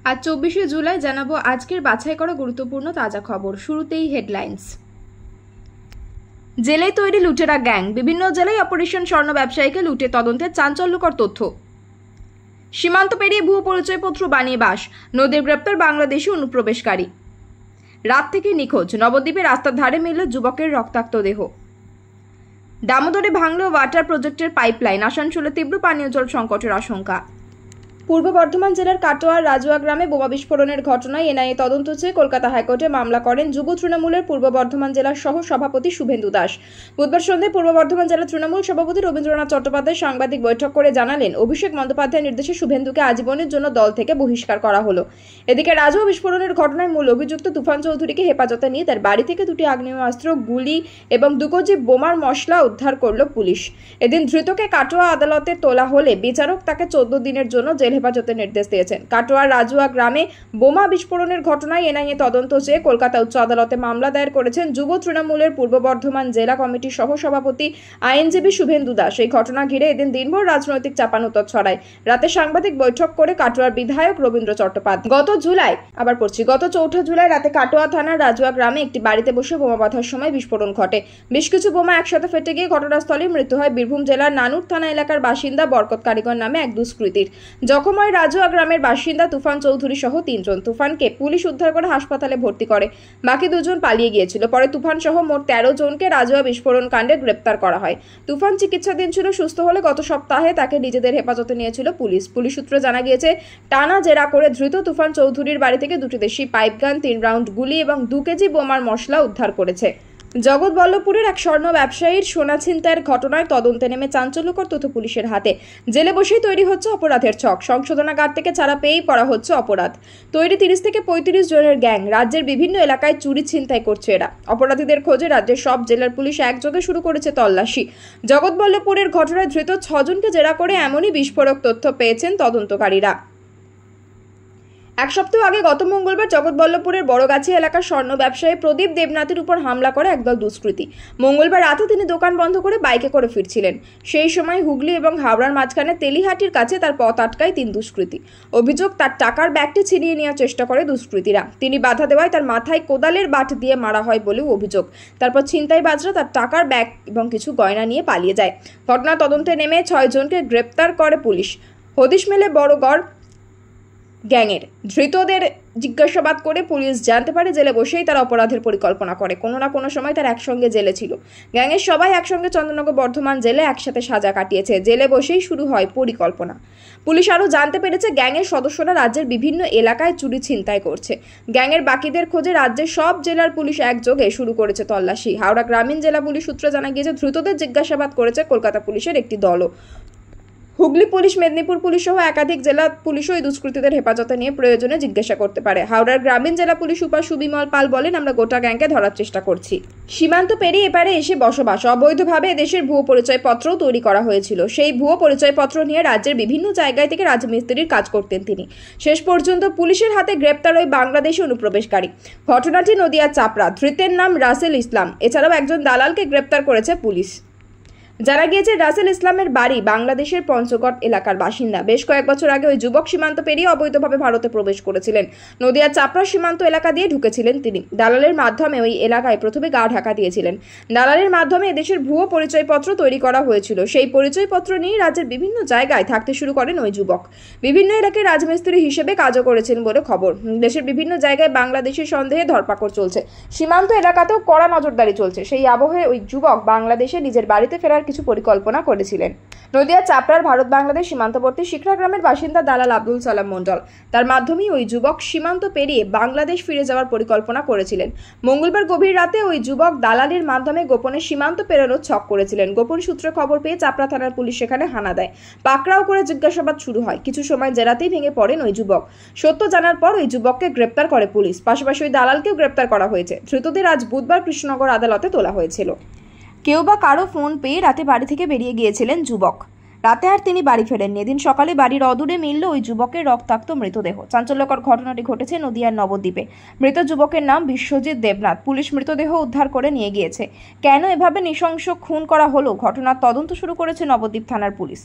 আজ 24শে জুলাই জানাবো আজকের বাছাই করা গুরুত্বপূর্ণ তাজা খবর। শুরুতেই হেডলাইন্স। জেলায় তৈরি লুটেরা গ্যাং, বিভিন্ন জেলায় অপারেশন স্বর্ণ ব্যবসায়ীকে লুটে তদন্তে চাঞ্চল্যকর তথ্য। সীমান্ত পেরিয়ে ভুয়ো পরিচয়পত্র বানিয়ে বাস, নদীর গ্রেপ্তার বাংলাদেশি অনুপ্রবেশকারী। রাত থেকে নিখোঁজ, নবদ্বীপে রাস্তার ধারে মিলল যুবকের রক্তাক্ত দেহ। দামোদরে ভাঙল ওয়াটার প্রজেক্টের পাইপলাইন, আসানসোলে তীব্র পানীয় জল সংকটের আশঙ্কা। পূর্ব বর্ধমান জেলার কাটোয়ার রাজুয়া গ্রামে বোমা বিস্ফোরণের ঘটনায় এনআইএ তদন্ত চেয়ে কলকাতা হাইকোর্টে মামলা করেন যুব তৃণমূলের পূর্ব বর্ধমান জেলার সহ সভাপতি শুভেন্দু দাস। বুধবার সন্ধ্যায় পূর্ব বর্ধমান জেলা তৃণমূল সভাপতি রবীন্দ্রনাথ চট্টোপাধ্যায় সাংবাদিক বৈঠক করে জানালেন, অভিষেক বন্দ্যোপাধ্যায়ের নির্দেশে শুভেন্দুকে আজীবনের জন্য দল থেকে বহিষ্কার করা হলো। এদিকে রাজুয়া বিস্ফোরণের ঘটনায় মূল অভিযুক্ত তুফান চৌধুরীকে হেফাজতে নিয়ে তার বাড়ি থেকে দুটি আগ্নেয়াস্ত্র, গুলি এবং 2 কেজি বোমার মশলা উদ্ধার করল পুলিশ। এদিন ধৃতকে কাটোয়া আদালতে তোলা হলে বিচারক তাকে 14 দিনের জন্য জেল হেফাজতের নির্দেশ দিয়েছেন। কাটোয়ার রাজুয়া গ্রামে বোমা বিস্ফোরণের ঘটনায় এনআইএ তদন্ত চেয়ে কলকাতা উচ্চ আদালতে মামলা দায়ের করেছেন যুব তৃণমূলের পূর্ব বর্ধমান জেলা কমিটির সহ সভাপতি আইনজীবী শুভেন্দু দাস। এই ঘটনা ঘিরে এদিন দিনভর রাজনৈতিক চাপানুতর ছড়ায়। রাতে সাংবাদিক বৈঠক করে কাটোয়ার বিধায়ক রবীন্দ্র চট্টোপাধ্যায়। গত 4 জুলাই রাতে কাটোয়া থানার রাজুয়া গ্রামে একটি বাড়িতে বসে বোমা বাঁধার সময় বিস্ফোরণ ঘটে। বেশ কিছু বোমা একসাথে ফেটে গিয়ে ঘটনাস্থলে মৃত্যু হয় বীরভূম জেলার নানুর থানা এলাকার বাসিন্দা বরকত কারিগর নামে এক দুষ্কৃতীর। জখম হয় রাজুয়া গ্রামের বাসিন্দা তুফান চৌধুরী সহ 3 জন। তুফানকে পুলিশ উদ্ধার করে হাসপাতালে ভর্তি করে, বাকি 2 জন পালিয়ে গিয়েছিল। পরে তুফান সহ মোট 13 জনকে রাজুয়া বিস্ফোরণ কাণ্ডে গ্রেপ্তার করা হয়। তুফান চিকিৎসাধীন ছিল, সুস্থ হলে গত সপ্তাহে তাকে নিজেদের হেফাজতে নিয়েছিল পুলিশ। পুলিশ সূত্রে জানা গিয়েছে, টানা জেরা করে ধৃত তুফান চৌধুরীর বাড়ি থেকে 2টি দেশি পাইপগান, 3 রাউন্ড গুলি এবং 2 কেজি বোমার মশলা উদ্ধার করেছে। জগৎবল্লভপুরের এক স্বর্ণ ব্যবসায়ীর সোনা ছিনতাইয়ের ঘটনায় তদন্তে নেমে চাঞ্চল্যকর তথ্য পুলিশের হাতে। জেলে বসেই তৈরি হচ্ছে অপরাধের ছক। সংশোধনাগার থেকে ছাড়া পেয়েই করা হচ্ছে অপরাধ। তৈরি 30 থেকে 35 জনের গ্যাং, রাজ্যের বিভিন্ন এলাকায় চুরি ছিনতাই করছে এরা। অপরাধীদের খোঁজে রাজ্যের সব জেলার পুলিশ একযোগে শুরু করেছে তল্লাশি। জগৎবল্লভপুরের ঘটনায় ধৃত 6 জনকে জেরা করে এমনই বিস্ফোরক তথ্য পেয়েছেন তদন্তকারীরা। এক সপ্তাহ আগে গত মঙ্গলবার জগৎবল্লভপুরের বড়গাছি এলাকার স্বর্ণ ব্যবসায়ী প্রদীপ দেবনাথের উপর হামলা করে একদল দুষ্কৃতী। মঙ্গলবার রাতে তিনি দোকান বন্ধ করে বাইকে করে ফিরছিলেন। সেই সময় হুগলি এবং হাওড়ার মাঝখানে তেলিহাটির কাছে তার পথ আটকায় 3 দুষ্কৃতী। অভিযোগ, তার টাকার ব্যাগটি ছিনিয়ে নেওয়ার চেষ্টা করে দুষ্কৃতীরা। তিনি বাধা দেওয়ায় তার মাথায় কোদালের বাট দিয়ে মারা হয় বলেও অভিযোগ। তারপর ছিনতাইবাজরা তার টাকার ব্যাগ এবং কিছু গয়না নিয়ে পালিয়ে যায়। ঘটনা তদন্তে নেমে 6 জনকে গ্রেপ্তার করে পুলিশ। হদিশ মেলে বড়গড় গ্যাংয়ের। ধৃতদের জিজ্ঞাসাবাদ করে পুলিশ জানতে পারে জেলে বসেই তারা অপরাধের পরিকল্পনা করে। কোনো না কোনো সময় তারা একসঙ্গে জেলে ছিল। গ্যাংয়ের সবাই একসঙ্গে চন্দননগর বর্ধমান জেলে একসাথে সাজা কাটিয়েছে। জেলে বসেই শুরু হয় পরিকল্পনা। পুলিশ আরও জানতে পেরেছে, গ্যাংয়ের সদস্যরা রাজ্যের বিভিন্ন এলাকায় চুরি ছিনতাই করছে। গ্যাংয়ের বাকিদের খোঁজে রাজ্যের সব জেলার পুলিশ একযোগে শুরু করেছে তল্লাশি। হাওড়া গ্রামীণ জেলা পুলিশ সূত্রে জানা গিয়েছে, ধৃতদের জিজ্ঞাসাবাদ করেছে কলকাতা পুলিশের একটি দলও। হুগলি পুলিশ, মেদিনীপুর পুলিশ সহ একাধিক জেলা পুলিশও এই দুষ্কৃতীদের হেফাজতে নিয়ে প্রয়োজনে জিজ্ঞাসা করতে পারে। হাওড়ার গ্রামীণ জেলা পুলিশ সুপার সুবিমল পাল বলেন, আমরা গোটা গ্যাংকে ধরার চেষ্টা করছি। সীমান্ত পেরিয়ে এপারে এসে বসবাস, অবৈধভাবে দেশের ভুয়ো পরিচয়পত্রও তৈরি করা হয়েছিল। সেই ভুয়ো পরিচয়পত্র নিয়ে রাজ্যের বিভিন্ন জায়গায় থেকে রাজমিস্ত্রির কাজ করতেন তিনি। শেষ পর্যন্ত পুলিশের হাতে গ্রেপ্তার ওই বাংলাদেশি অনুপ্রবেশকারী। ঘটনাটি নদিয়া চাপড়া। ধৃতের নাম রাসেল ইসলাম। এছাড়াও একজন দালালকে গ্রেপ্তার করেছে পুলিশ। জানা গিয়েছে, রাসেল ইসলামের বাড়ি বাংলাদেশের পঞ্চগড় এলাকার বাসিন্দা। বেশ কয়েক বছর আগে ওই যুবক সীমান্ত পেরিয়ে অবৈধভাবে ভারতে প্রবেশ করেছিলেন। নদিয়া চাপড়া সীমান্ত এলাকা দিয়ে ঢুকেছিলেন তিনি। দালালের মাধ্যমে ওই এলাকায় প্রথমে গা ঢাকা দিয়েছিলেন। দালালের মাধ্যমে এদেশের ভুয়ো পরিচয়পত্র তৈরি করা হয়েছিল। সেই পরিচয়পত্র নিয়ে রাজ্যের বিভিন্ন জায়গায় থাকতে শুরু করেন ওই যুবক। বিভিন্ন এলাকায় রাজমিস্ত্রি হিসেবে কাজও করেছেন বলে খবর। দেশের বিভিন্ন জায়গায় বাংলাদেশের সন্দেহে ধরপাকড় চলছে। সীমান্ত এলাকাতেও কড়া নজরদারি চলছে। সেই আবহে ওই যুবক বাংলাদেশে নিজের বাড়িতে ফেরার কিছু পরিকল্পনা করেছিলেন। নদিয়া চাপড়ার ভারত বাংলাদেশ সীমান্তবর্তী শিখরা গ্রামের বাসিন্দা দালাল আব্দুল সালাম মন্ডল। তার মাধ্যমেই ওই যুবক সীমান্ত পেরিয়ে বাংলাদেশ ফিরে যাওয়ার পরিকল্পনা করেছিলেন। মঙ্গলবার গভীর রাতে ওই যুবক দালালের মাধ্যমে গোপনে সীমান্ত পেরোনোর ছক করেছিলেন। গোপন সূত্রে খবর পেয়ে চাপড়া থানার পুলিশ সেখানে হানা দেয়। পাকড়াও করে জিজ্ঞাসাবাদ শুরু হয়। কিছু সময় জেরাতেই ভেঙে পড়েন ওই যুবক। সত্য জানার পর ওই যুবককে গ্রেপ্তার করে পুলিশ। পাশাপাশি ওই দালালকেও গ্রেপ্তার করা হয়েছে। ধৃতদের আজ বুধবার কৃষ্ণনগর আদালতে তোলা হয়েছিল। কেউ বা কারো ফোন পেয়ে রাতে বাড়ি থেকে বেরিয়ে গিয়েছিলেন যুবক। রাতে আর তিনি বাড়ি ফেরেননি। এদিন সকালে বাড়ির অদূরে মিলল ওই যুবকের রক্তাক্ত মৃতদেহ। চাঞ্চল্যকর ঘটনাটি ঘটেছে নদিয়ার নবদ্বীপে। মৃত যুবকের নাম বিশ্বজিৎ দেবনাথ। পুলিশ মৃতদেহ উদ্ধার করে নিয়ে গিয়েছে। কেন এভাবে নৃশংস খুন করা হলো, ঘটনার তদন্ত শুরু করেছে নবদ্বীপ থানার পুলিশ।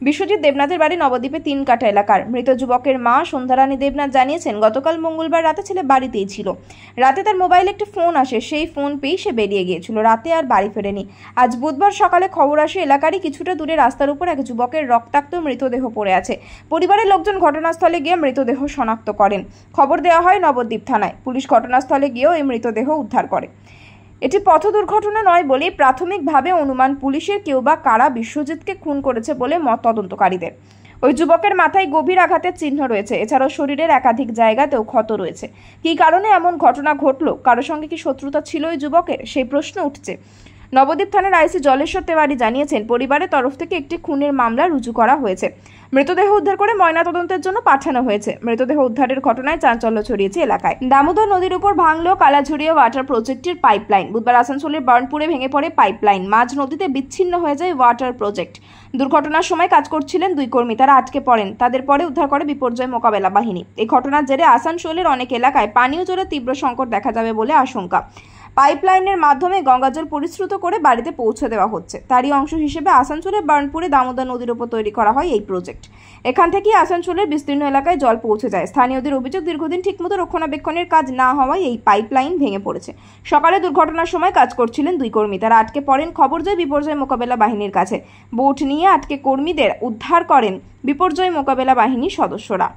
বিশ্বজিৎ দেবনাথের বাড়ি নবদ্বীপে 3 কাটা এলাকার। মৃত যুবকের মা সন্ধ্যারানী দেবনাথ জানিয়েছেন, গতকাল মঙ্গলবার রাতে ছেলে বাড়িতেই ছিল। রাতে তার মোবাইলে একটি ফোন আসে, সেই ফোন পেয়ে সে বেরিয়ে গিয়েছিল। রাতে আর বাড়ি ফেরেনি। আজ বুধবার সকালে খবর আসে এলাকারই কিছুটা দূরে রাস্তার উপর এক যুবকের রক্তাক্ত মৃতদেহ পড়ে আছে। পরিবারের লোকজন ঘটনাস্থলে গিয়ে মৃতদেহ শনাক্ত করেন। খবর দেওয়া হয় নবদ্বীপ থানায়। পুলিশ ঘটনাস্থলে গিয়েও এই মৃতদেহ উদ্ধার করে। এটি পথ দুর্ঘটনা নয় বলেই প্রাথমিকভাবে অনুমান পুলিশের। কেউ বা কারা বিশ্বজিৎকে খুন করেছে বলে মত তদন্তকারীদের। ওই যুবকের মাথায় গভীর আঘাতের চিহ্ন রয়েছে। এছাড়াও শরীরের একাধিক জায়গাতেও ক্ষত রয়েছে। কী কারণে এমন ঘটনা ঘটলো, কারোর সঙ্গে কি শত্রুতা ছিল ওই যুবকের, সেই প্রশ্ন উঠছে। নবদ্বীপ থানার আইসি জলেশ্বর তেওয়ারি জানিয়েছেন, পরিবারের তরফ থেকে একটি খুনের মামলা রুজু করা হয়েছে। মৃতদেহ উদ্ধার করে ময়নাতদন্তের জন্য পাঠানো হয়েছে। মৃতদেহ উদ্ধারের ঘটনায় চাঞ্চল্য ছড়িয়েছে এলাকায়। দামোদর নদীর উপর ভাঙল কালাঝুরিয়া ওয়াটার প্রজেক্টের পাইপলাইন। বুধবার আসানসোলের বার্নপুরে ভেঙে পড়ে পাইপলাইন। মাঝ নদীতে বিচ্ছিন্ন হয়ে যায় ওয়াটার প্রজেক্ট। দুর্ঘটনার সময় কাজ করছিলেন 2 কর্মী, তারা আটকে পড়েন। তাদের পরে উদ্ধার করে বিপর্যয় মোকাবেলা বাহিনী। এই ঘটনার জেরে আসানসোলের অনেক এলাকায় পানীয় জলের তীব্র সংকট দেখা যাবে বলে আশঙ্কা। পাইপলাইনের মাধ্যমে গঙ্গাজল পরিশ্রুত করে বাড়িতে পৌঁছে দেওয়া হচ্ছে। তারই অংশ হিসেবে আসানসোলের বার্নপুরে দামোদর নদীর উপর তৈরি করা হয় এই প্রজেক্ট। এখান থেকেই আসানসোলের বিস্তীর্ণ এলাকায় জল পৌঁছে যায়। স্থানীয়দের অভিযোগ, দীর্ঘদিন ঠিকমতো রক্ষণাবেক্ষণের কাজ না হওয়ায় এই পাইপলাইন ভেঙে পড়েছে। সকালে দুর্ঘটনার সময় কাজ করছিলেন 2 কর্মী, তারা আটকে পড়েন। খবর যায় বিপর্যয় মোকাবেলা বাহিনীর কাছে। বোট নিয়ে আটকে কর্মীদের উদ্ধার করেন বিপর্যয় মোকাবেলা বাহিনীর সদস্যরা।